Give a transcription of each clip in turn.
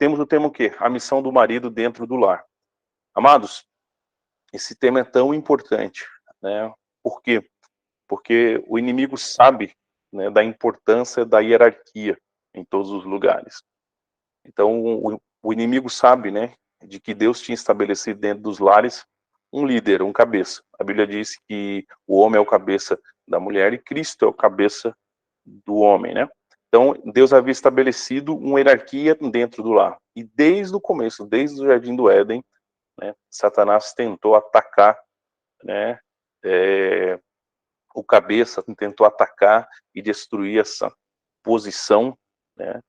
temos o tema o quê? A missão do marido dentro do lar. Amados, esse tema é tão importante, né? Por quê? Porque o inimigo sabe, né, da importância da hierarquia em todos os lugares. Então, o inimigo sabe, né, de que Deus tinha estabelecido dentro dos lares um líder, um cabeça. A Bíblia diz que o homem é o cabeça da mulher e Cristo é o cabeça do homem, né? Então, Deus havia estabelecido uma hierarquia dentro do lar. E desde o começo, desde o Jardim do Éden, né, Satanás tentou atacar, né, o cabeça, tentou atacar e destruir essa posição, né,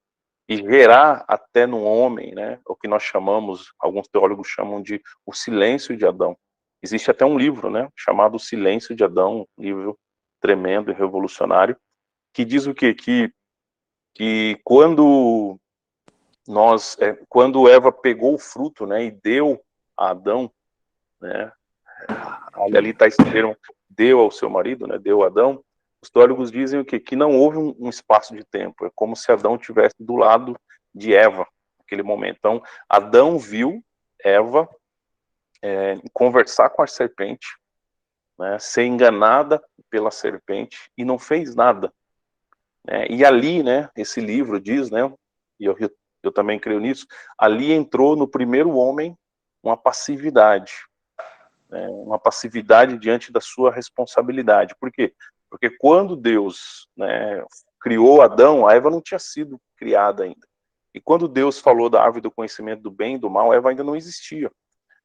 e gerar até no homem, né, o que nós chamamos, alguns teólogos chamam de o silêncio de Adão. Existe até um livro, né, chamado O Silêncio de Adão, um livro tremendo e revolucionário, que diz o quê? Que quando quando Eva pegou o fruto, né, e deu a Adão, né, ali está escrito, deu ao seu marido, né, deu a Adão, os teólogos dizem o quê? Que não houve um espaço de tempo, é como se Adão estivesse do lado de Eva, naquele momento. Então, Adão viu Eva conversar com a serpente, né, ser enganada pela serpente e não fez nada. Né? E ali, né, esse livro diz, né, e eu também creio nisso, ali entrou no primeiro homem uma passividade, né, uma passividade diante da sua responsabilidade. Por quê? Porque quando Deus, né, criou Adão, a Eva não tinha sido criada ainda. E quando Deus falou da árvore do conhecimento do bem e do mal, a Eva ainda não existia.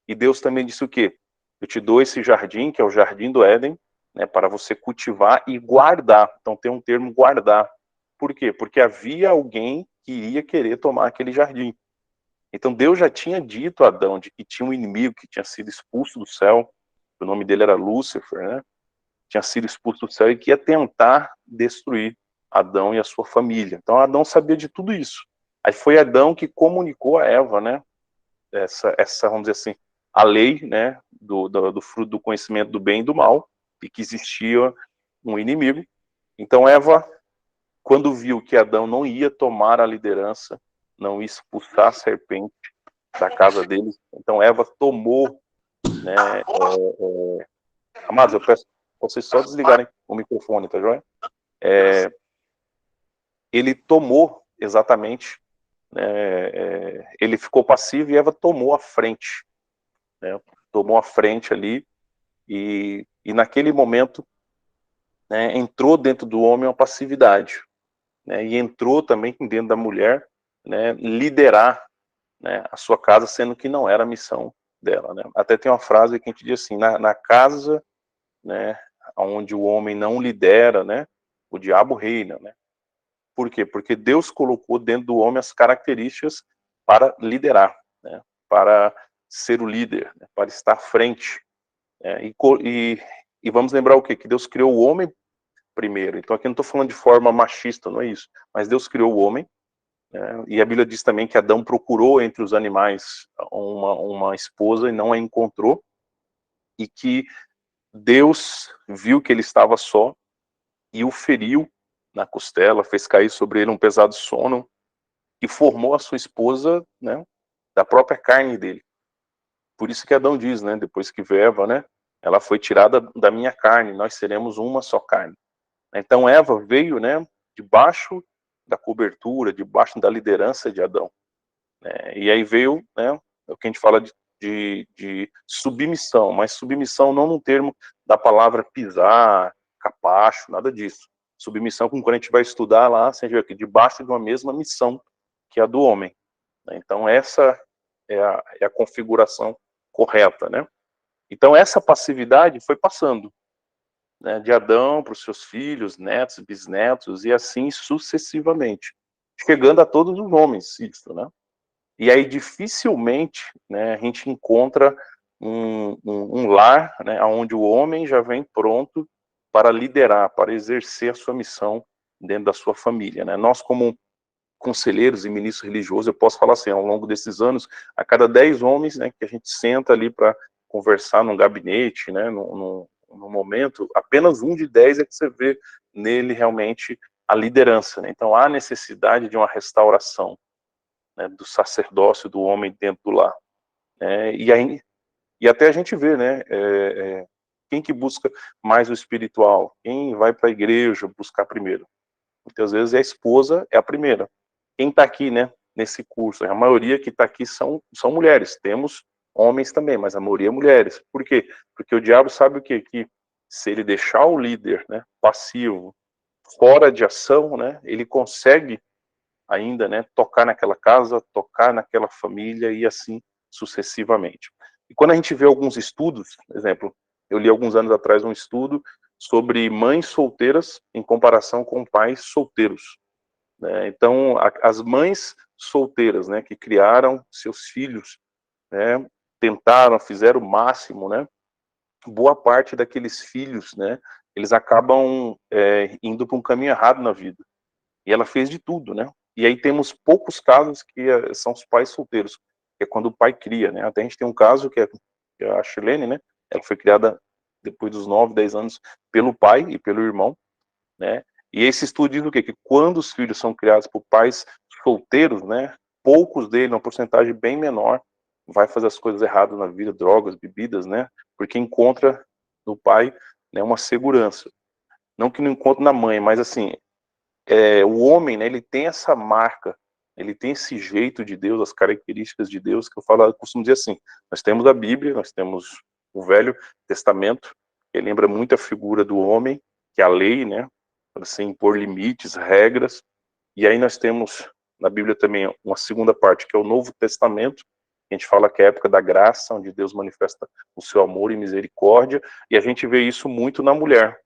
E Deus também disse o quê? Eu te dou esse jardim, que é o jardim do Éden, né, para você cultivar e guardar. Então tem um termo guardar. Por quê? Porque havia alguém que iria querer tomar aquele jardim. Então Deus já tinha dito a Adão de que tinha um inimigo que tinha sido expulso do céu, o nome dele era Lúcifer, né? Tinha sido expulso do céu e que ia tentar destruir Adão e a sua família. Então Adão sabia de tudo isso. Aí foi Adão que comunicou a Eva, né? Essa vamos dizer assim, a lei, né? Do fruto do conhecimento do bem e do mal, e que existia um inimigo. Então Eva, quando viu que Adão não ia tomar a liderança, não ia expulsar a serpente da casa dele, então Eva tomou, né, amados, eu peço vocês só desligarem o microfone, tá joia? Ele tomou exatamente, né, ele ficou passivo e Eva tomou a frente, né, tomou a frente ali, e naquele momento, né, entrou dentro do homem uma passividade, né, e entrou também dentro da mulher, né, liderar, né, a sua casa, sendo que não era a missão dela, né. Até tem uma frase que a gente diz assim, na casa, né, onde o homem não lidera, né, o diabo reina, né. Por quê? Porque Deus colocou dentro do homem as características para liderar, né, para ser o líder, né, para estar à frente. E vamos lembrar o quê? Que Deus criou o homem primeiro. Então aqui não estou falando de forma machista, não é isso. Mas Deus criou o homem, né, e a Bíblia diz também que Adão procurou entre os animais uma esposa e não a encontrou, e que Deus viu que ele estava só e o feriu na costela, fez cair sobre ele um pesado sono e formou a sua esposa, né, da própria carne dele. Por isso que Adão diz, né, depois que veio Eva, né, ela foi tirada da minha carne, nós seremos uma só carne. Então Eva veio, né, debaixo da cobertura, debaixo da liderança de Adão. E aí veio, né, o que a gente fala de submissão, mas submissão não no termo da palavra pisar, capacho, nada disso. Submissão, como quando a gente vai estudar lá, você vê aqui, debaixo de uma mesma missão, que é a do homem. Então essa é a configuração correta, né? Então essa passividade foi passando, né, de Adão para os seus filhos, netos, bisnetos, e assim sucessivamente, chegando a todos os homens, isso, né? E aí dificilmente, né, a gente encontra um lar, né, onde o homem já vem pronto para liderar, para exercer a sua missão dentro da sua família, né? Nós, como conselheiros e ministros religiosos, eu posso falar assim, ao longo desses anos, a cada 10 homens, né, que a gente senta ali para conversar num gabinete, né, no momento, apenas um de 10 é que você vê nele realmente a liderança, né? Então há necessidade de uma restauração, né, do sacerdócio do homem dentro do lar. E até a gente vê, né, quem que busca mais o espiritual, quem vai para a igreja buscar primeiro. Muitas vezes a esposa é a primeira. Quem está aqui, né, nesse curso, a maioria que está aqui são mulheres. Temos homens também, mas a maioria é mulheres. Por quê? Porque o diabo sabe o quê? Que se ele deixar o líder, né, passivo, fora de ação, né, ele consegue ainda, né, tocar naquela casa, tocar naquela família e assim sucessivamente. E quando a gente vê alguns estudos, por exemplo, eu li alguns anos atrás um estudo sobre mães solteiras em comparação com pais solteiros, né? Então, as mães solteiras, né, que criaram seus filhos, né, tentaram, fizeram o máximo, né, boa parte daqueles filhos, né, eles acabam indo para um caminho errado na vida. E ela fez de tudo, né? E aí temos poucos casos que são os pais solteiros, que é quando o pai cria, né? Até a gente tem um caso que é a Shirlene, né? Ela foi criada depois dos 9, 10 anos pelo pai e pelo irmão, né? E esse estudo diz o quê? Que quando os filhos são criados por pais solteiros, né? Poucos deles, uma porcentagem bem menor, vai fazer as coisas erradas na vida, drogas, bebidas, né? Porque encontra no pai, né, uma segurança. Não que não encontre na mãe, mas assim, o homem, né, ele tem essa marca, ele tem esse jeito de Deus, as características de Deus, que eu costumo dizer assim, nós temos a Bíblia, nós temos o Velho Testamento, que lembra muito a figura do homem, que é a lei, né, para se impor limites, regras, e aí nós temos na Bíblia também uma segunda parte, que é o Novo Testamento, que a gente fala que é a época da graça, onde Deus manifesta o seu amor e misericórdia, e a gente vê isso muito na mulher.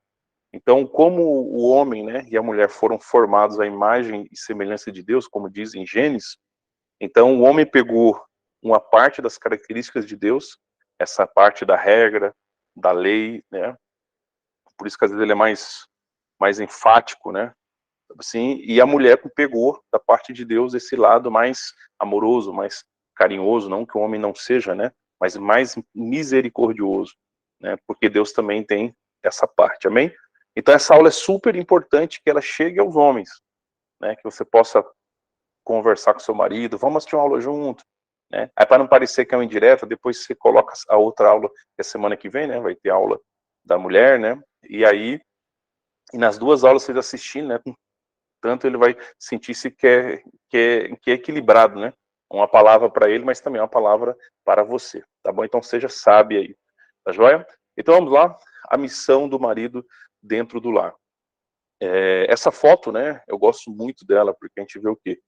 Então, como o homem, né, e a mulher foram formados à imagem e semelhança de Deus, como diz em Gênesis, então o homem pegou uma parte das características de Deus, essa parte da regra, da lei, né, por isso que às vezes ele é mais enfático, né, assim, e a mulher pegou da parte de Deus esse lado mais amoroso, mais carinhoso, não que o homem não seja, né, mas mais misericordioso, né, porque Deus também tem essa parte, amém? Então essa aula é super importante que ela chegue aos homens, né, que você possa conversar com seu marido, vamos assistir uma aula junto, né, aí para não parecer que é uma indireta, depois você coloca a outra aula, que é semana que vem, né, vai ter aula da mulher, né, e aí, e nas duas aulas vocês assistindo, né, tanto ele vai sentir-se que é equilibrado, né, uma palavra para ele, mas também uma palavra para você, tá bom? Então seja sábio aí, tá joia? Então vamos lá, a missão do marido dentro do lar. Essa foto, né, eu gosto muito dela, porque a gente vê o quê?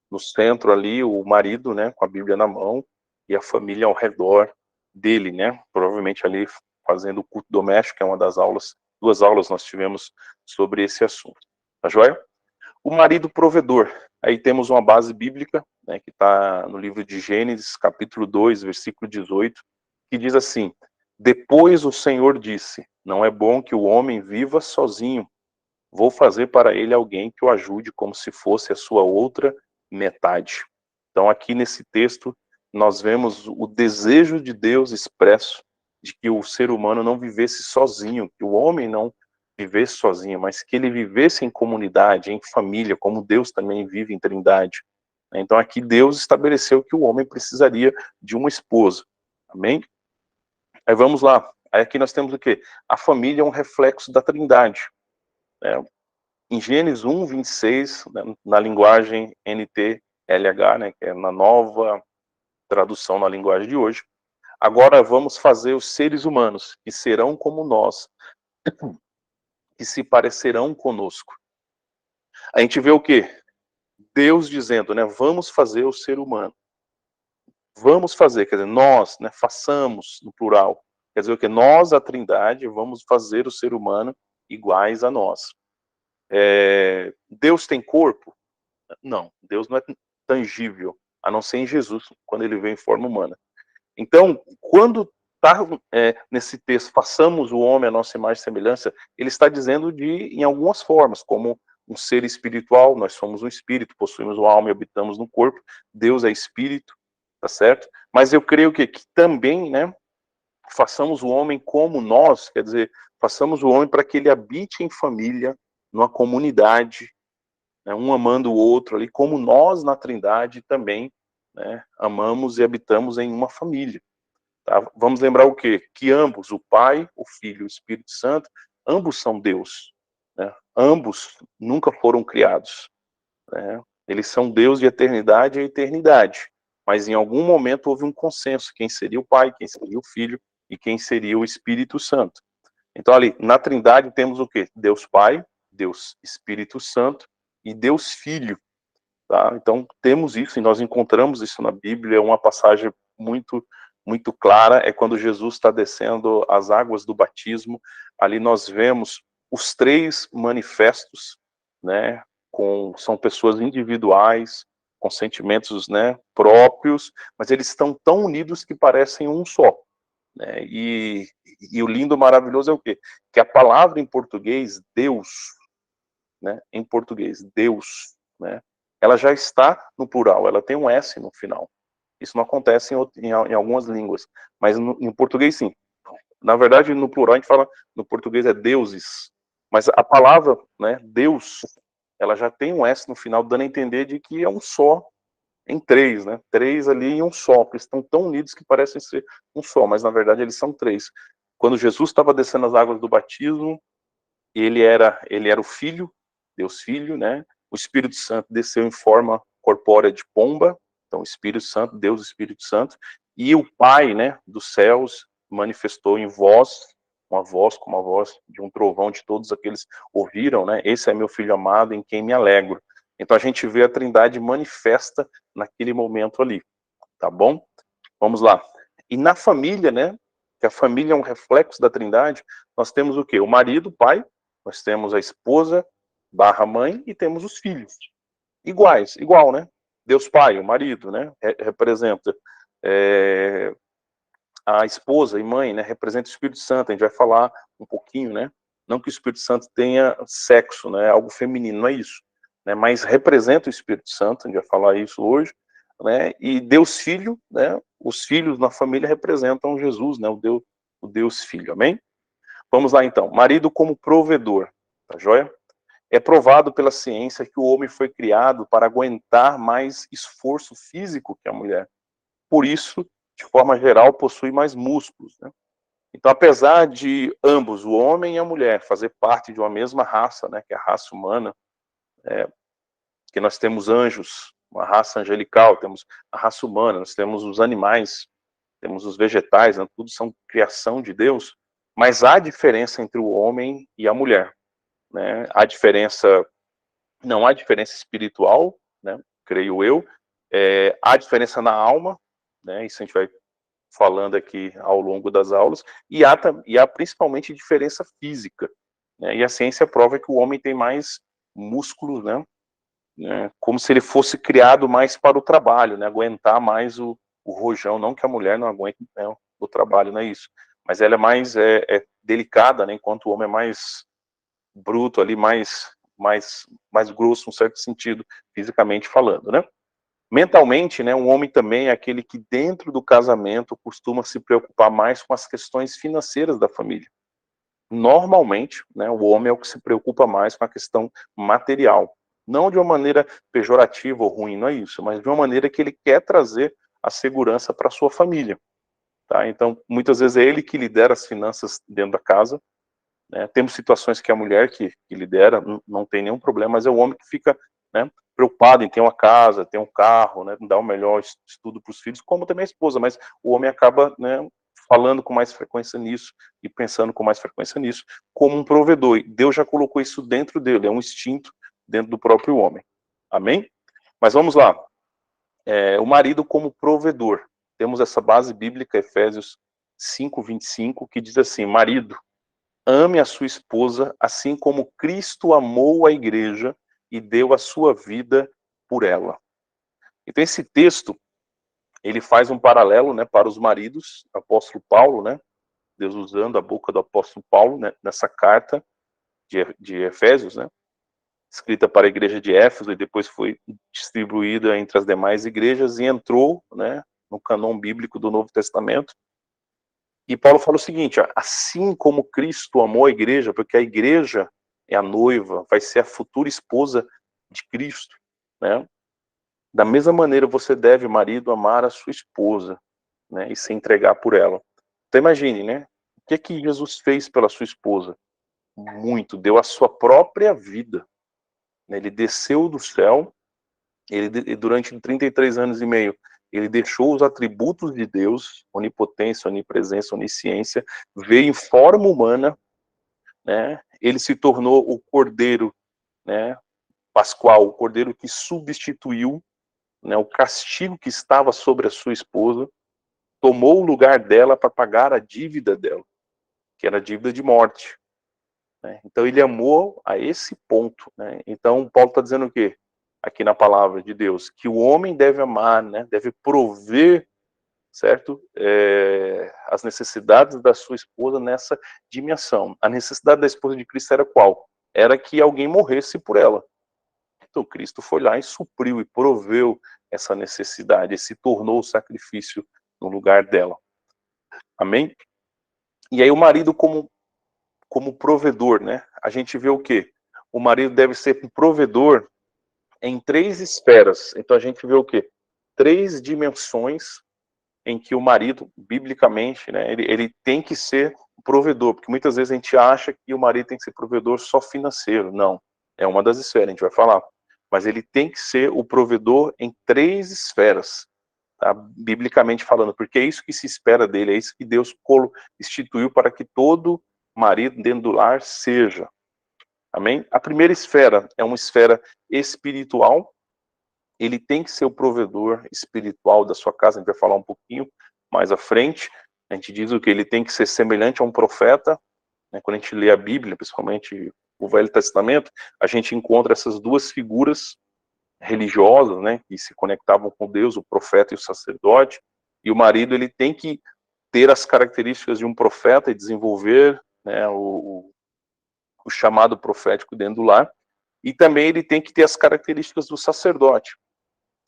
No centro ali, o marido, né, com a Bíblia na mão, e a família ao redor dele, né, provavelmente ali fazendo o culto doméstico, que é uma das aulas, 2 aulas nós tivemos sobre esse assunto, tá joia? O marido provedor, aí temos uma base bíblica, né, que está no livro de Gênesis, capítulo 2, versículo 18, que diz assim: depois o Senhor disse, não é bom que o homem viva sozinho, vou fazer para ele alguém que o ajude como se fosse a sua outra metade. Então aqui nesse texto nós vemos o desejo de Deus expresso de que o ser humano não vivesse sozinho, que o homem não vivesse sozinho, mas que ele vivesse em comunidade, em família, como Deus também vive em trindade. Então aqui Deus estabeleceu que o homem precisaria de uma esposa. Amém? Aí vamos lá. Aí aqui nós temos o quê? A família é um reflexo da trindade. Né? Em Gênesis 1, 26, né, na linguagem NTLH, né, que é na nova tradução na linguagem de hoje, agora vamos fazer os seres humanos, que serão como nós, que se parecerão conosco. A gente vê o quê? Deus dizendo, né, vamos fazer o ser humano. Vamos fazer, quer dizer, nós, né, façamos, no plural. Quer dizer o quê? Nós, a trindade, vamos fazer o ser humano iguais a nós. Deus tem corpo? Não, Deus não é tangível, a não ser em Jesus, quando ele veio em forma humana. Então, quando está nesse texto, façamos o homem a nossa imagem e semelhança, ele está dizendo em algumas formas, como um ser espiritual, nós somos um espírito, possuímos uma alma e habitamos no corpo, Deus é espírito, tá certo? Mas eu creio que também, né, façamos o homem como nós, quer dizer, façamos o homem para que ele habite em família, numa comunidade, né, um amando o outro ali, como nós na Trindade também né? Amamos e habitamos em uma família. Tá? Vamos lembrar o quê? Que ambos, o Pai, o Filho e o Espírito Santo, ambos são Deus, né? Ambos nunca foram criados, né? Eles são Deus de eternidade a eternidade, mas em algum momento houve um consenso, quem seria o Pai, quem seria o Filho e quem seria o Espírito Santo. Então ali, na Trindade temos o quê? Deus Pai, Deus Espírito Santo e Deus Filho. Tá? Então temos isso e nós encontramos isso na Bíblia, é uma passagem muito clara, é quando Jesus está descendo as águas do batismo, ali nós vemos os três manifestos, né, são pessoas individuais, com sentimentos, né, próprios, mas eles estão tão unidos que parecem um só. Né? E o lindo, maravilhoso é o quê? Que a palavra em português, Deus, né, em português, Deus, né, ela já está no plural, ela tem um S no final. Isso não acontece em algumas línguas, mas em português sim. Na verdade, no plural a gente fala, no português é deuses, mas a palavra, né, Deus, ela já tem um S no final, dando a entender de que é um só em três, né? Três ali em um só, porque estão tão unidos que parecem ser um só, mas na verdade eles são três. Quando Jesus estava descendo as águas do batismo, ele era o Filho, Deus Filho, né? O Espírito Santo desceu em forma corpórea de pomba, então o Espírito Santo, Deus Espírito Santo, e o Pai, né, dos céus manifestou em voz, uma voz como a voz de um trovão, de todos aqueles ouviram, né? Esse é meu Filho amado em quem me alegro. Então a gente vê a Trindade manifesta naquele momento ali, tá bom? Vamos lá. E na família, né, que a família é um reflexo da Trindade, nós temos o quê? O marido, o pai, nós temos a esposa, barra mãe, e temos os filhos. Igual, né? Deus Pai, o marido, né, representa a esposa e mãe, né, representa o Espírito Santo, a gente vai falar um pouquinho, né, não que o Espírito Santo tenha sexo, né, algo feminino, não é isso, né, mas representa o Espírito Santo, a gente vai falar isso hoje, né, e Deus Filho, né, os filhos na família representam Jesus, né, o Deus Filho, amém? Vamos lá então, marido como provedor, tá joia? É provado pela ciência que o homem foi criado para aguentar mais esforço físico que a mulher. Por isso, de forma geral, possui mais músculos, né? Então, apesar de ambos, o homem e a mulher, fazer parte de uma mesma raça, né, que é a raça humana, que nós temos anjos, uma raça angelical, temos a raça humana, nós temos os animais, temos os vegetais, né, tudo são criação de Deus, mas há diferença entre o homem e a mulher, né? Não há diferença espiritual, né, creio eu, há diferença na alma, né, isso a gente vai falando aqui ao longo das aulas, e há principalmente diferença física, né, e a ciência prova que o homem tem mais músculos, né, como se ele fosse criado mais para o trabalho, né, aguentar mais o rojão, não que a mulher não aguente, né, o trabalho, não é isso, mas ela é mais delicada, né, enquanto o homem é mais bruto ali, mais grosso, num certo sentido, fisicamente falando, né. Mentalmente, né, um homem também é aquele que dentro do casamento costuma se preocupar mais com as questões financeiras da família. Normalmente, né, o homem é o que se preocupa mais com a questão material. Não de uma maneira pejorativa ou ruim, não é isso, mas de uma maneira que ele quer trazer a segurança para a sua família. Tá? Então, muitas vezes é ele que lidera as finanças dentro da casa, né? Temos situações que a mulher que lidera, não tem nenhum problema, mas é o homem que fica, né, preocupado em ter uma casa, ter um carro, né, dar o melhor estudo para os filhos, como também a esposa, mas o homem acaba, né, falando com mais frequência nisso e pensando com mais frequência nisso, como um provedor. E Deus já colocou isso dentro dele, é um instinto dentro do próprio homem. Amém? Mas vamos lá. O marido como provedor. Temos essa base bíblica, Efésios 5:25, que diz assim: marido, ame a sua esposa, assim como Cristo amou a igreja e deu a sua vida por ela. Então esse texto, ele faz um paralelo, né, para os maridos, apóstolo Paulo, né, Deus usando a boca do apóstolo Paulo, né, nessa carta de Efésios, né, escrita para a igreja de Éfeso e depois foi distribuída entre as demais igrejas e entrou, né, no cânon bíblico do Novo Testamento. E Paulo fala o seguinte, ó, assim como Cristo amou a igreja, porque a igreja é a noiva, vai ser a futura esposa de Cristo, né? Da mesma maneira, você deve, marido, amar a sua esposa, né, e se entregar por ela. Então imagine, né, o que Jesus fez pela sua esposa? Muito, deu a sua própria vida, né? Ele desceu do céu, durante 33 anos e meio, ele deixou os atributos de Deus, onipotência, onipresença, onisciência, veio em forma humana, né? Ele se tornou o Cordeiro, né, pascual, o Cordeiro que substituiu, né, o castigo que estava sobre a sua esposa, tomou o lugar dela para pagar a dívida dela, que era a dívida de morte, né? Então ele amou a esse ponto, né? Então Paulo está dizendo o quê? Aqui na palavra de Deus, que o homem deve amar, né? Deve prover, certo? As necessidades da sua esposa nessa dimensão. A necessidade da esposa de Cristo era qual? Era que alguém morresse por ela. Então Cristo foi lá e supriu e proveu essa necessidade, e se tornou o sacrifício no lugar dela. Amém? E aí o marido como provedor, né? A gente vê o quê? O marido deve ser um provedor em 3 esferas. Então a gente vê o quê? 3 dimensões em que o marido, biblicamente, né, ele tem que ser provedor, porque muitas vezes a gente acha que o marido tem que ser provedor só financeiro. Não, é uma das esferas, a gente vai falar. Mas ele tem que ser o provedor em 3 esferas, tá? Biblicamente falando, porque é isso que se espera dele, é isso que Deus instituiu para que todo marido dentro do lar seja. Amém? A primeira esfera é uma esfera espiritual. Ele tem que ser o provedor espiritual da sua casa. A gente vai falar um pouquinho mais à frente. A gente diz o que ele tem que ser semelhante a um profeta, né? Quando a gente lê a Bíblia, principalmente o Velho Testamento, a gente encontra essas 2 figuras religiosas, né, que se conectavam com Deus, o profeta e o sacerdote. E o marido, ele tem que ter as características de um profeta e desenvolver, né, o chamado profético dentro do lar. E também ele tem que ter as características do sacerdote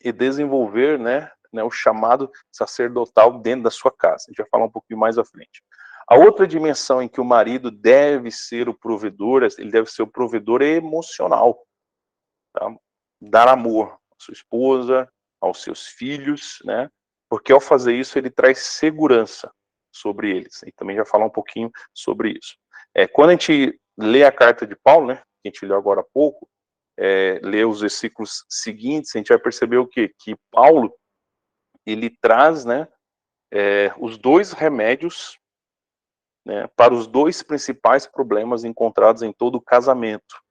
e desenvolver, né, o chamado sacerdotal dentro da sua casa. A gente vai falar um pouquinho mais à frente. A outra dimensão em que o marido deve ser o provedor, ele deve ser o provedor emocional, tá? Dar amor à sua esposa, aos seus filhos, né? Porque ao fazer isso ele traz segurança sobre eles. E também já falar um pouquinho sobre isso. Quando a gente lê a carta de Paulo, né, que a gente leu agora há pouco, lê os versículos seguintes, a gente vai perceber o quê? Que Paulo, ele traz, né, os 2 remédios, né, para os 2 principais problemas encontrados em todo casamento.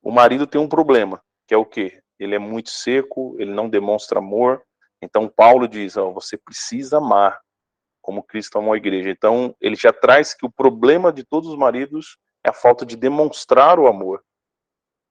O marido tem um problema, que é o quê? Ele é muito seco, ele não demonstra amor. Então Paulo diz, você precisa amar como Cristo amou a igreja. Então ele já traz que o problema de todos os maridos é a falta de demonstrar o amor.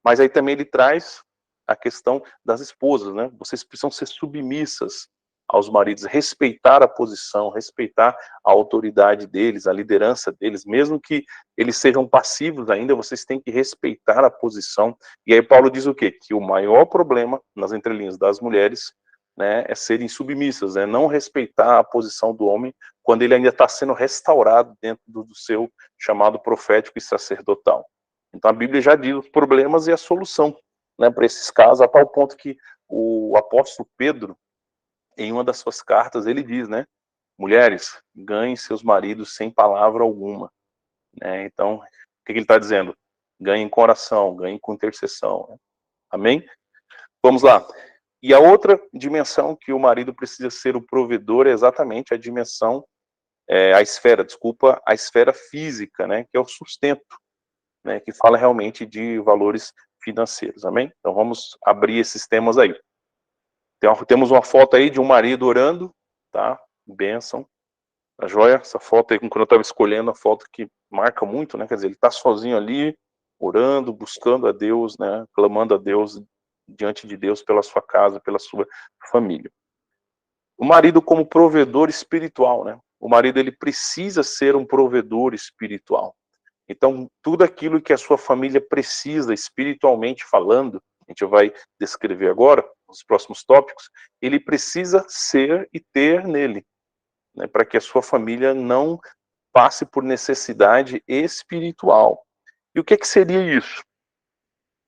Mas aí também ele traz a questão das esposas, né? Vocês precisam ser submissas aos maridos, respeitar a posição, respeitar a autoridade deles, a liderança deles, mesmo que eles sejam passivos ainda, vocês têm que respeitar a posição. E aí Paulo diz o quê? Que o maior problema nas entrelinhas das mulheres, né, é serem submissas, é não respeitar a posição do homem quando ele ainda está sendo restaurado dentro do seu chamado profético e sacerdotal. Então a Bíblia já diz os problemas e a solução, né, para esses casos, a tal ponto que o apóstolo Pedro, em uma das suas cartas, ele diz, né, mulheres, ganhem seus maridos sem palavra alguma, né? Então, o que ele está dizendo? Ganhem com oração, ganhem com intercessão, né? Amém? Vamos lá. E a outra dimensão que o marido precisa ser o provedor é exatamente a dimensão, a esfera física, né, que é o sustento, né, que fala realmente de valores financeiros, amém? Então vamos abrir esses temas aí. Temos uma foto aí de um marido orando, tá? Bênção. A joia, essa foto aí, quando eu estava escolhendo a foto que marca muito, né? Quer dizer, ele está sozinho ali, orando, buscando a Deus, né? Clamando a Deus, diante de Deus, pela sua casa, pela sua família. O marido como provedor espiritual, né? O marido, ele precisa ser um provedor espiritual. Então, tudo aquilo que a sua família precisa, espiritualmente falando, a gente vai descrever agora, nos próximos tópicos, ele precisa ser e ter nele, né, para que a sua família não passe por necessidade espiritual. E o que seria isso?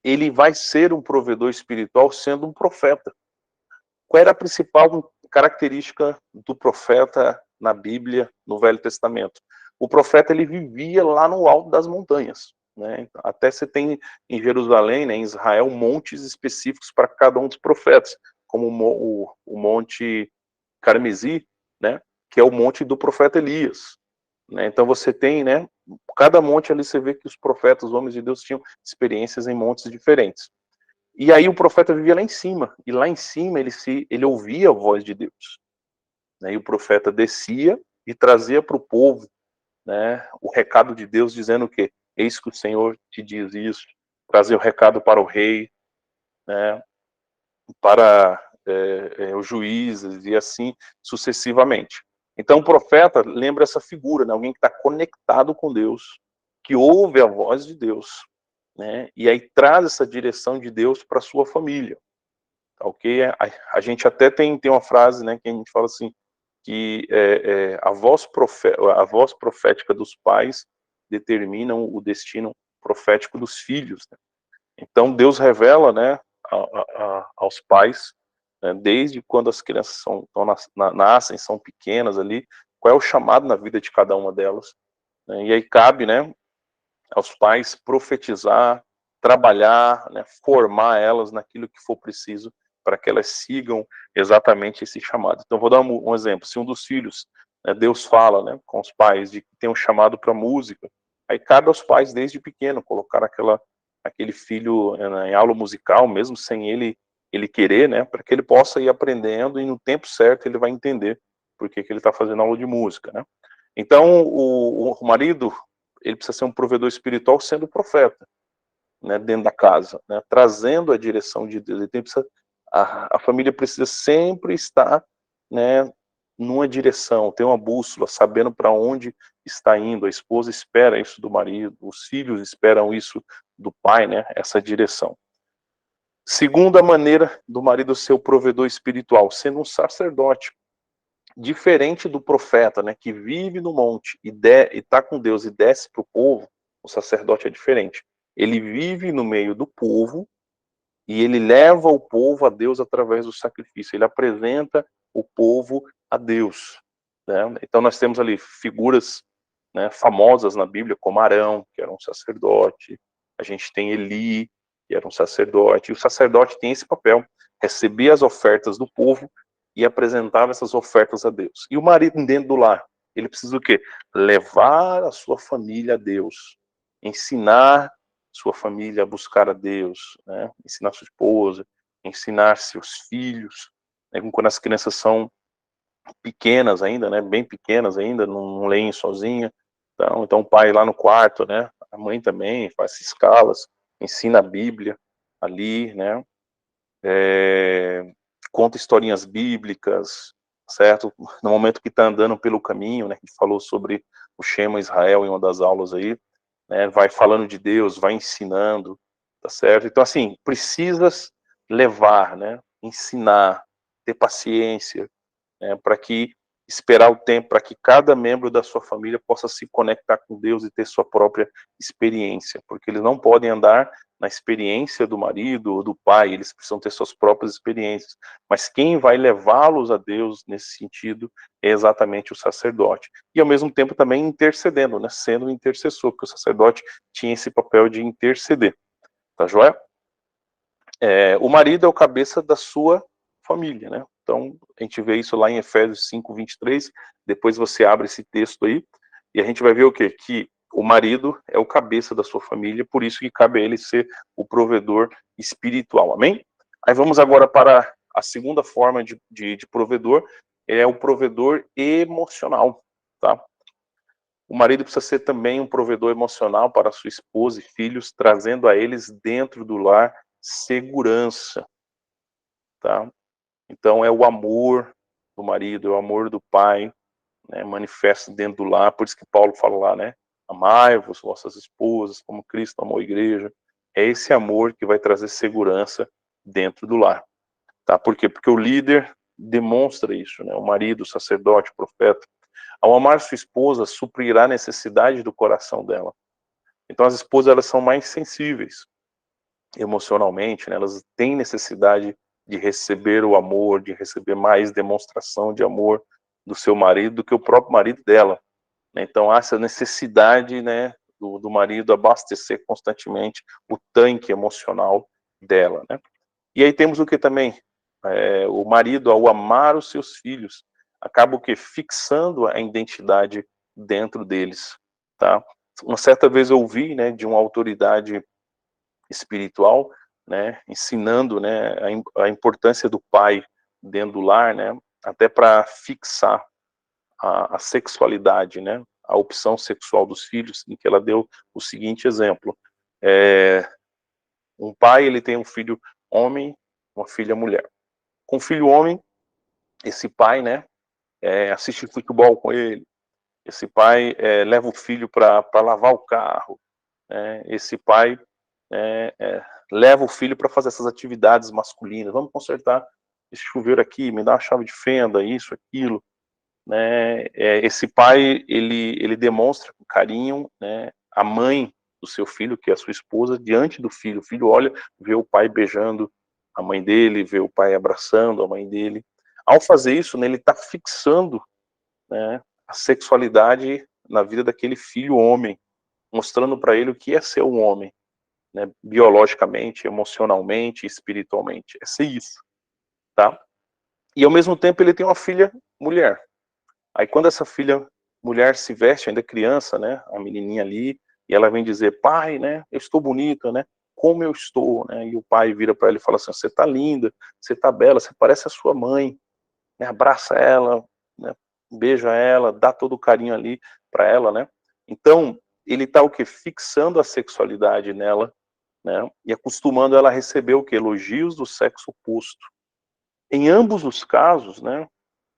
Ele vai ser um provedor espiritual sendo um profeta. qual era a principal característica do profeta na Bíblia, no Velho Testamento? O profeta, ele vivia lá no alto das montanhas, né? Até você tem em Jerusalém, né, em Israel, montes específicos para cada um dos profetas, como o Monte Carmesi, né, que é o monte do profeta Elias, né? Então você tem, né, cada monte ali você vê que os profetas, os homens de Deus, tinham experiências em montes diferentes. E aí o profeta vivia lá em cima, e lá em cima ele ouvia a voz de Deus, né? E o profeta descia e trazia para o povo, né, o recado de Deus, dizendo o quê? Eis que o Senhor te diz isso, trazia o recado para o rei, né, para os juízes e assim sucessivamente. Então o profeta lembra essa figura, né, alguém que está conectado com Deus, que ouve a voz de Deus, né, e aí traz essa direção de Deus para sua família, tá, ok? A gente até tem uma frase, né, que a gente fala assim, que a voz profética dos pais determinam o destino profético dos filhos, né? Então Deus revela, né, aos pais, né, desde quando as crianças nascem, são pequenas ali, qual é o chamado na vida de cada uma delas, né? E aí cabe, né, aos pais profetizar, trabalhar, né, formar elas naquilo que for preciso para que elas sigam exatamente esse chamado. Então vou dar um exemplo. Se um dos filhos, né, Deus fala, né, com os pais de que tem um chamado para música, aí cabe aos pais desde pequeno colocar aquele filho em aula musical, mesmo sem ele querer, né, para que ele possa ir aprendendo e no tempo certo ele vai entender por que ele está fazendo aula de música, né? Então o marido, ele precisa ser um provedor espiritual sendo profeta, né, dentro da casa, né, trazendo a direção de Deus. A família precisa sempre estar, né, numa direção, ter uma bússola, sabendo para onde está indo. A esposa espera isso do marido, os filhos esperam isso do pai, né, essa direção. Segunda maneira do marido ser o provedor espiritual, sendo um sacerdote. Diferente do profeta, né, que vive no monte e está com Deus e desce para o povo, o sacerdote é diferente. Ele vive no meio do povo e ele leva o povo a Deus através do sacrifício. Ele apresenta o povo a Deus, né? Então nós temos ali figuras, né, famosas na Bíblia, como Arão, que era um sacerdote. A gente tem Eli, que era um sacerdote. E o sacerdote tem esse papel, receber as ofertas do povo e apresentava essas ofertas a Deus. E o marido dentro do lar, ele precisa o quê? Levar a sua família a Deus, ensinar sua família a buscar a Deus, né? Ensinar sua esposa, ensinar seus filhos, né? Quando as crianças são pequenas ainda, né? Bem pequenas ainda, não leem sozinha, então o pai lá no quarto, né? A mãe também faz escalas, ensina a Bíblia ali, né? Conta historinhas bíblicas, certo? No momento que está andando pelo caminho, né, que falou sobre o Shema Israel em uma das aulas aí, né, vai falando de Deus, vai ensinando, tá certo? Então, assim, precisas levar, né, ensinar, ter paciência, né, para que esperar o tempo, para que cada membro da sua família possa se conectar com Deus e ter sua própria experiência, porque eles não podem andar na experiência do marido ou do pai, eles precisam ter suas próprias experiências, mas quem vai levá-los a Deus nesse sentido é exatamente o sacerdote, e ao mesmo tempo também intercedendo, né, sendo um intercessor, porque o sacerdote tinha esse papel de interceder, tá joia? O marido é o cabeça da sua família, né? Então, a gente vê isso lá em Efésios 5:23, depois você abre esse texto aí, e a gente vai ver o quê? Que o marido é o cabeça da sua família, por isso que cabe a ele ser o provedor espiritual, amém? Aí vamos agora para a segunda forma de provedor, é o provedor emocional, tá? O marido precisa ser também um provedor emocional para sua esposa e filhos, trazendo a eles dentro do lar segurança, tá? Então é o amor do marido, é o amor do pai, né, manifesta dentro do lar, por isso que Paulo fala lá, né? Amai-vos, vossas esposas, como Cristo amou a igreja. É esse amor que vai trazer segurança dentro do lar, tá? Por quê? Porque o líder demonstra isso, né? O marido, o sacerdote, o profeta. Ao amar sua esposa, suprirá a necessidade do coração dela. Então as esposas, elas são mais sensíveis emocionalmente, né? Elas têm necessidade de receber o amor, de receber mais demonstração de amor do seu marido do que o próprio marido dela. Então há essa necessidade, né, do marido abastecer constantemente o tanque emocional dela, né? E aí temos o que também? O marido, ao amar os seus filhos, acaba o que? Fixando a identidade dentro deles, tá? Uma certa vez eu ouvi, né, de uma autoridade espiritual, né, ensinando, né, a importância do pai dentro do lar, né, até para fixar a sexualidade, né, a opção sexual dos filhos, em que ela deu o seguinte exemplo: um pai, ele tem um filho homem, uma filha mulher. Com o filho homem, esse pai, né, assiste futebol com ele, esse pai leva o filho para lavar o carro, esse pai leva o filho para fazer essas atividades masculinas, vamos consertar esse chuveiro aqui, me dá a chave de fenda, isso, aquilo, né? Esse pai, ele demonstra com carinho, né, a mãe do seu filho, que é a sua esposa, diante do filho. O filho olha, vê o pai beijando a mãe dele, vê o pai abraçando a mãe dele. Ao fazer isso, né, ele está fixando, né, a sexualidade na vida daquele filho homem, mostrando para ele o que é ser um homem, né, biologicamente, emocionalmente, espiritualmente. É ser isso, tá? E ao mesmo tempo ele tem uma filha mulher. Aí quando essa filha mulher se veste, ainda criança, né, a menininha ali, e ela vem dizer: pai, né, eu estou bonita, né, como eu estou, né, e o pai vira para ela e fala assim: você tá linda, você tá bela, você parece a sua mãe, né, abraça ela, né, beija ela, dá todo o carinho ali para ela, né. Então ele tá o que? Fixando a sexualidade nela, né, e acostumando ela a receber o que? Elogios do sexo oposto. Em ambos os casos, né,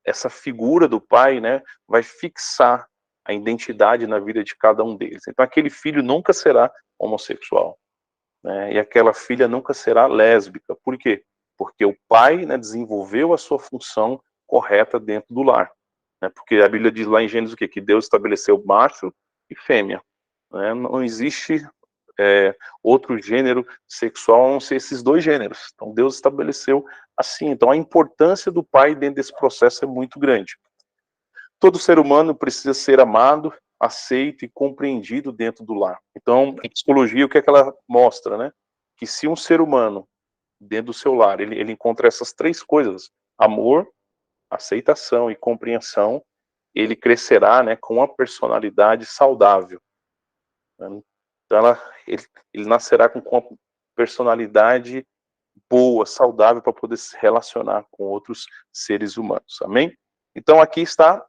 essa figura do pai, né, vai fixar a identidade na vida de cada um deles. Então aquele filho nunca será homossexual, né, e aquela filha nunca será lésbica. Por quê? Porque o pai, né, desenvolveu a sua função correta dentro do lar, né, porque a Bíblia diz lá em Gênesis o quê? Que Deus estabeleceu macho e fêmea, né, não existe outro gênero sexual a não ser esses dois gêneros. Então Deus estabeleceu assim. Então a importância do pai dentro desse processo é muito grande. Todo ser humano precisa ser amado, aceito e compreendido dentro do lar. Então a psicologia, o que é que ela mostra, né? Que se um ser humano dentro do seu lar, ele encontra essas três coisas: amor, aceitação e compreensão, ele crescerá, né, com uma personalidade saudável, né? Então ele nascerá com uma personalidade boa, saudável, para poder se relacionar com outros seres humanos. Amém? Então aqui está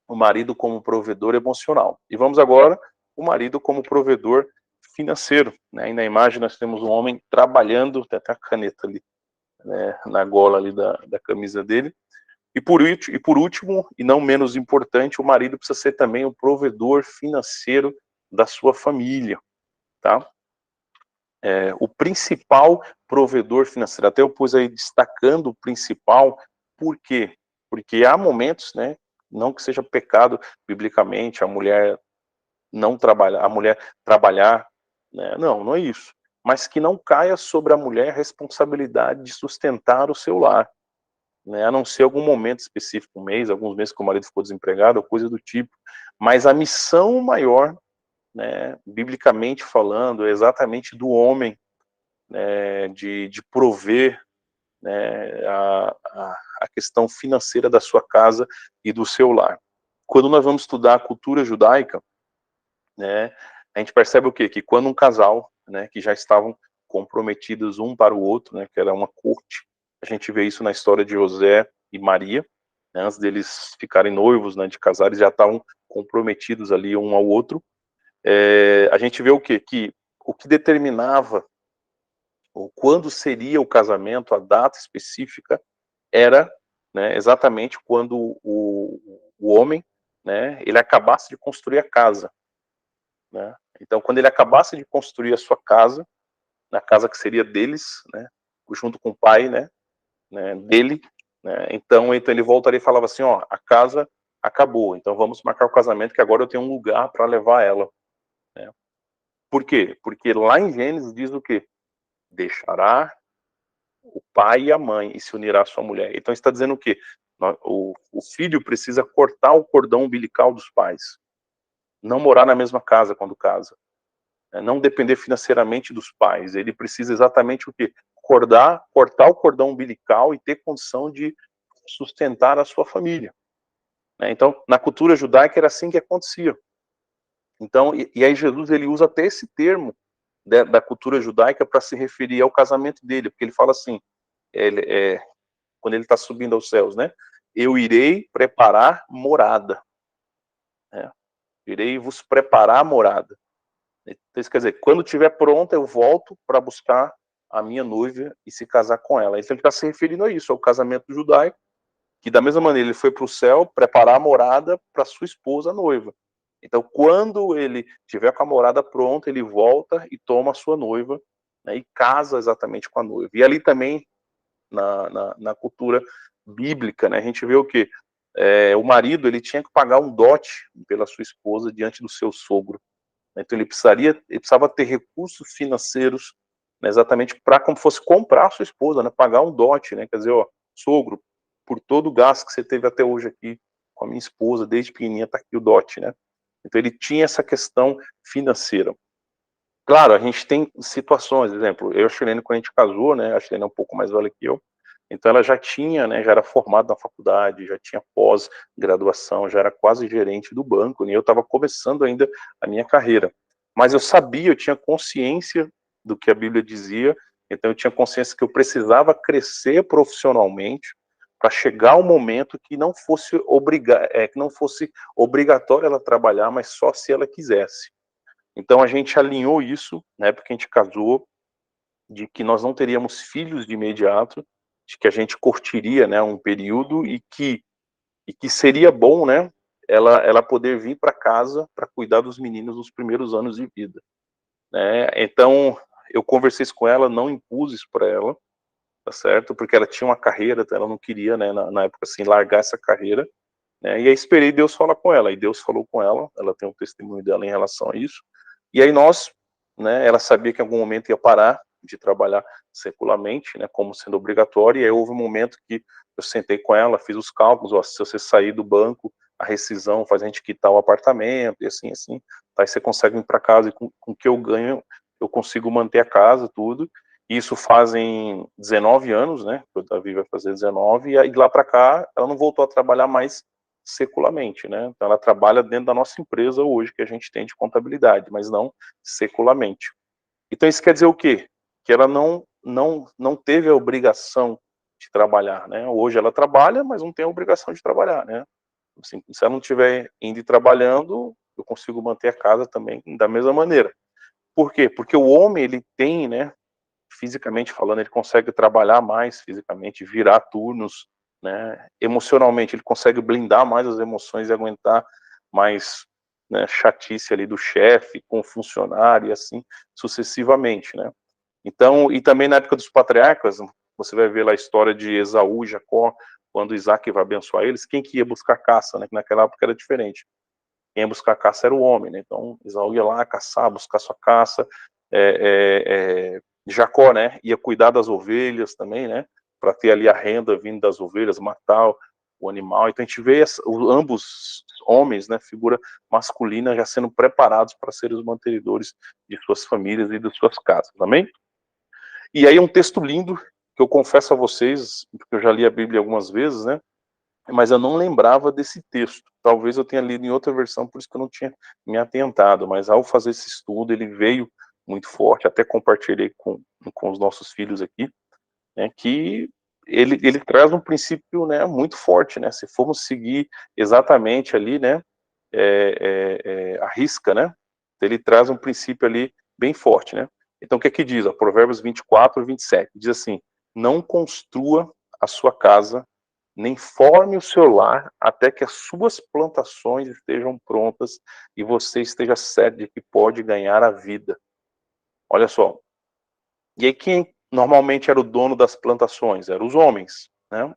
o marido como provedor emocional. E vamos agora o marido como provedor financeiro, né? E na imagem nós temos um homem trabalhando, tem até a caneta ali, né, na gola ali da camisa dele. E por último, e não menos importante, o marido precisa ser também o provedor financeiro da sua família, tá? O principal provedor financeiro. Até eu pus aí destacando o principal. Por quê? Porque há momentos, né, não que seja pecado biblicamente a mulher não trabalhar, a mulher trabalhar, né, não é isso. Mas que não caia sobre a mulher a responsabilidade de sustentar o seu lar, né, a não ser algum momento específico, um mês, alguns meses que o marido ficou desempregado, ou coisa do tipo. Mas a missão maior, né, biblicamente falando, é exatamente do homem, né, de prover, né, a questão financeira da sua casa e do seu lar. Quando nós vamos estudar a cultura judaica, né, a gente percebe o quê? Que quando um casal, né, que já estavam comprometidos um para o outro, né, que era uma corte, a gente vê isso na história de José e Maria, né, antes deles ficarem noivos, né, de casar, eles já estavam comprometidos ali um ao outro. A gente vê o quê? Que o que determinava ou quando seria o casamento, a data específica, era, né, exatamente quando o homem, né, ele acabasse de construir a casa, né? Então, quando ele acabasse de construir a sua casa, na casa que seria deles, né, junto com o pai, né, dele, né, então ele voltaria e falava assim: ó, a casa acabou, então vamos marcar o casamento, que agora eu tenho um lugar para levar ela, né? Por quê? Porque lá em Gênesis diz o quê? Deixará o pai e a mãe, e se unirá à sua mulher. Então está dizendo o quê? O filho precisa cortar o cordão umbilical dos pais, não morar na mesma casa quando casa, não depender financeiramente dos pais. Ele precisa exatamente o quê? Cortar o cordão umbilical e ter condição de sustentar a sua família. Então, na cultura judaica era assim que acontecia. Então, e aí Jesus ele usa até esse termo da cultura judaica para se referir ao casamento dele, porque ele fala assim, quando ele está subindo aos céus, né? Eu irei preparar morada. Irei vos preparar morada. Então, isso quer dizer, quando estiver pronta, eu volto para buscar a minha noiva e se casar com ela. Então ele está se referindo a isso, ao casamento judaico, que da mesma maneira ele foi para o céu preparar a morada para sua esposa, a noiva. Então, quando ele tiver com a morada pronta, ele volta e toma a sua noiva, né, e casa exatamente com a noiva. E ali também, na cultura bíblica, né, a gente vê o quê? O marido ele tinha que pagar um dote pela sua esposa diante do seu sogro. Então ele precisava ter recursos financeiros, né, exatamente para como fosse comprar a sua esposa, né, pagar um dote, né, quer dizer, ó, sogro, por todo o gasto que você teve até hoje aqui com a minha esposa, desde pequenininha tá aqui o dote, né. Então ele tinha essa questão financeira. Claro, a gente tem situações, por exemplo, eu e a Shirlene, quando a gente casou, né, a Shirlene é um pouco mais velha que eu, então ela já tinha, né, já era formada na faculdade, já tinha pós-graduação, já era quase gerente do banco, né, eu estava começando ainda a minha carreira. Mas eu sabia, eu tinha consciência do que a Bíblia dizia, então eu tinha consciência que eu precisava crescer profissionalmente para chegar ao momento que não fosse obrigatório ela trabalhar, mas só se ela quisesse. Então a gente alinhou isso, né, porque a gente casou, de que nós não teríamos filhos de imediato, de que a gente curtiria, né, um período e que seria bom, né, ela poder vir para casa para cuidar dos meninos nos primeiros anos de vida, né? Então eu conversei isso com ela, não impus isso para ela, tá certo? Porque ela tinha uma carreira, ela não queria, né, na época assim largar essa carreira, né? E aí esperei Deus falar com ela, e Deus falou com ela tem um testemunho dela em relação a isso. E aí nós, né, ela sabia que em algum momento ia parar de trabalhar secularmente, né, como sendo obrigatório, e aí houve um momento que eu sentei com ela, fiz os cálculos, ó, se você sair do banco, a rescisão faz a gente quitar o apartamento, e assim, aí você consegue vir para casa, e com o que eu ganho, eu consigo manter a casa, tudo, e isso fazem 19 anos, né, o Davi vai fazer 19, e aí lá para cá, ela não voltou a trabalhar mais secularmente, né? Então ela trabalha dentro da nossa empresa hoje que a gente tem de contabilidade, mas não secularmente. Então isso quer dizer o quê? Que ela não teve a obrigação de trabalhar, né? Hoje ela trabalha, mas não tem a obrigação de trabalhar, né? Assim, se ela não estiver indo e trabalhando, eu consigo manter a casa também da mesma maneira. Por quê? Porque o homem ele tem, né? Fisicamente falando, ele consegue trabalhar mais fisicamente, virar turnos, né? Emocionalmente, ele consegue blindar mais as emoções e aguentar mais, né, chatice ali do chefe com o funcionário e assim sucessivamente, né? Então, e também na época dos patriarcas, você vai ver lá a história de Esaú e Jacó, quando Isaac vai abençoar eles, quem que ia buscar caça, né? Que naquela época era diferente. Quem ia buscar caça era o homem, né? Então, Esaú ia lá caçar, buscar sua caça, Jacó, né, ia cuidar das ovelhas também, né, para ter ali a renda vindo das ovelhas, matar o animal. Então a gente vê ambos homens, né, figura masculina, já sendo preparados para serem os mantenedores de suas famílias e de suas casas, amém? E aí um texto lindo, que eu confesso a vocês, porque eu já li a Bíblia algumas vezes, né, mas eu não lembrava desse texto. Talvez eu tenha lido em outra versão, por isso que eu não tinha me atentado, mas ao fazer esse estudo, ele veio muito forte, até compartilhei com os nossos filhos aqui, né, que ele traz um princípio, né, muito forte, né, se formos seguir exatamente ali, né, a risca, né, ele traz um princípio ali bem forte, né. Então o que é que diz? Provérbios 24, 27, diz assim, não construa a sua casa, nem forme o seu lar até que as suas plantações estejam prontas e você esteja certo de que pode ganhar a vida. Olha só. E aí quem normalmente era o dono das plantações? Eram os homens, né?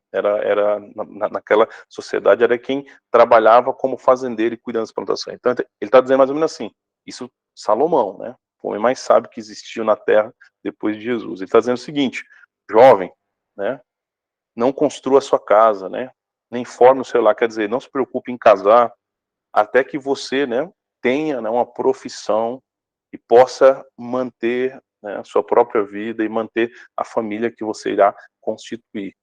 Naquela sociedade era quem trabalhava como fazendeiro e cuidando das plantações. Então ele está dizendo mais ou menos assim, isso Salomão, né? O homem mais sábio que existiu na terra depois de Jesus. Ele está dizendo o seguinte, jovem, né? Não construa a sua casa, né? Nem forme o seu lar, quer dizer, não se preocupe em casar até que você, né, tenha, né, uma profissão e possa manter, né, a sua própria vida e manter a família que você irá constituir.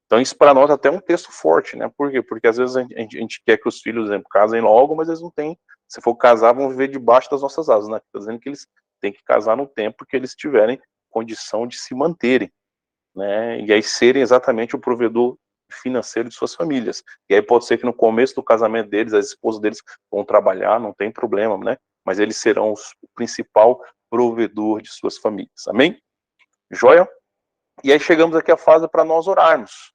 Então isso para nós até é um texto forte, né? Por quê? Porque às vezes a gente quer que os filhos, por exemplo, casem logo, mas eles não têm. Se for casar, vão viver debaixo das nossas asas, né? Está dizendo que eles têm que casar no tempo que eles tiverem condição de se manterem, né? E aí serem exatamente o provedor financeiro de suas famílias. E aí pode ser que no começo do casamento deles, as esposas deles vão trabalhar, não tem problema, né? Mas eles serão o principal provedor de suas famílias. Amém? Joia? E aí chegamos aqui à fase para nós orarmos.